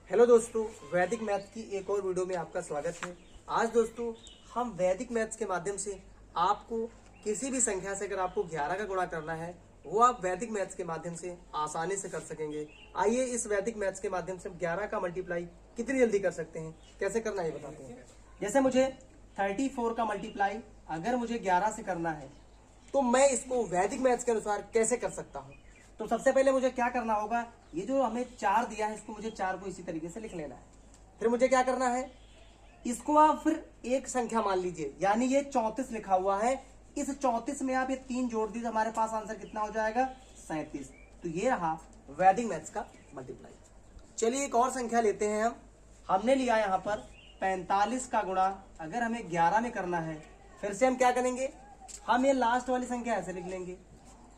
Hello दोस्तों, वैदिक math की एक और वीडियो में आपका स्वागत है। आज दोस्तों हम वैदिक मैथ्स के माध्यम से आपको किसी भी संख्या से अगर आपको 11 का गुणा करना है वो आप वैदिक मैथ्स के माध्यम से आसानी से कर सकेंगे। आइए इस वैदिक मैथ्स के माध्यम से हम 11 का मल्टीप्लाई कितनी जल्दी कर सकते हैं, कैसे करना है ये बताते हैं। जैसे मुझे 34 का मल्टीप्लाई अगर मुझे 11 से करना है तो मैं इसको वैदिक मैथ्स के अनुसार कैसे कर सकता हूँ। तो सबसे पहले मुझे क्या करना होगा, ये जो हमें 4 दिया है इसको मुझे 4 को इसी तरीके से लिख लेना है। फिर मुझे क्या करना है, इसको आप फिर एक संख्या मान लीजिए, यानी ये 34 लिखा हुआ है, इस 34 में आप ये 3 जोड़ दीजिए, हमारे पास आंसर कितना हो जाएगा 37। तो ये रहा वैदिक मैथ्स का मल्टीप्लाई। चलिए एक और संख्या लेते हैं हमने लिया यहाँ पर 45 का गुणा अगर हमें 11 में करना है। फिर से हम क्या करेंगे, हम ये लास्ट वाली संख्या ऐसे लिख लेंगे।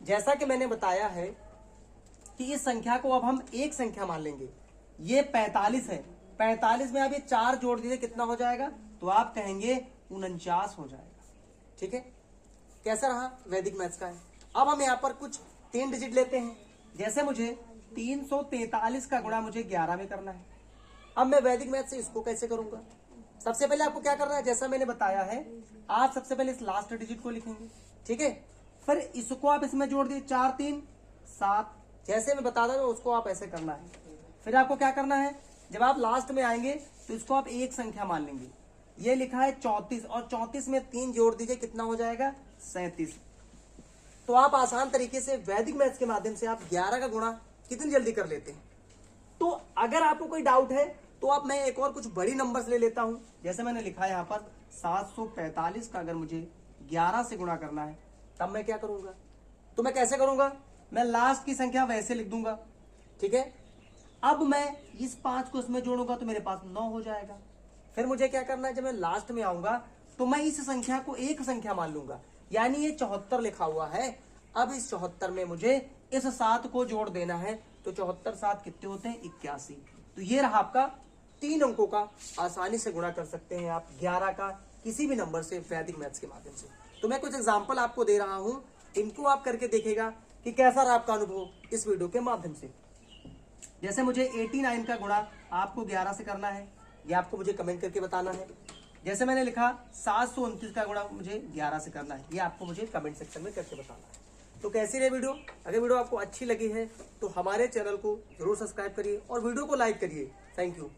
जैसा कि मैंने बताया है कि इस संख्या को अब हम एक संख्या मान लेंगे। ये 45 है, 45 में आप ये 4 जोड़ दीजिए, कितना हो जाएगा, तो आप कहेंगे 49 हो जाएगा। ठीक है, कैसा रहा वैदिक मैथ्स का है। अब हम यहाँ पर कुछ 3 डिजिट लेते हैं। जैसे मुझे 343 का गुणा मुझे 11 में करना है। अब मैं वैदिक मैथ से इसको कैसे करूंगा। सबसे पहले आपको क्या करना है, जैसा मैंने बताया है, आप सबसे पहले इस लास्ट डिजिट को लिखेंगे। ठीक है, फिर इसको आप इसमें जोड़ दिए, 4 3 7, जैसे मैं बता रहा हूं उसको आप ऐसे करना है। फिर आपको क्या करना है, जब आप लास्ट में आएंगे तो इसको आप एक संख्या मान लेंगे। ये लिखा है 34 और 34 में 3 जोड़ दीजिए, कितना हो जाएगा 37। तो आप आसान तरीके से वैदिक मैथ्स के माध्यम से आप 11 का गुणा कितनी जल्दी कर लेते हैं। तो अगर आपको कोई डाउट है तो आप मैं एक और कुछ बड़ी नंबर्स ले लेता हूं। जैसे मैंने लिखा है यहाँ पर 745 का अगर मुझे 11 से गुणा करना है तब मैं क्या करूंगा, तो मैं कैसे करूंगा, मैं लास्ट की संख्या वैसे लिख दूंगा। ठीक है, अब मैं इस 5 को इसमें जोड़ूंगा तो मेरे पास 9 हो जाएगा। फिर मुझे क्या करना है, जब मैं लास्ट में आऊंगा तो मैं इस संख्या को एक संख्या मान लूंगा, यानी ये 74 लिखा हुआ है। अब इस 74 में मुझे इस 7 को जोड़ देना है, तो 74 7 कितने होते हैं 81। तो ये रहा आपका 3 अंकों का आसानी से गुणा कर सकते हैं आप 11 का किसी भी नंबर से वैदिक मैथ्स के माध्यम से। तो मैं कुछ एग्जांपल आपको दे रहा हूं, इनको आप करके देखेगा कि कैसा रहा आपका अनुभव इस वीडियो के माध्यम से। जैसे मुझे 89 का गुणा आपको 11 से करना है, ये आपको मुझे कमेंट करके बताना है। जैसे मैंने लिखा 729 का गुणा मुझे 11 से करना है, ये आपको मुझे कमेंट सेक्शन में करके बताना है। तो कैसी रही वीडियो, अगर वीडियो आपको अच्छी लगी है तो हमारे चैनल को जरूर सब्सक्राइब करिए और वीडियो को लाइक करिए। Thank you.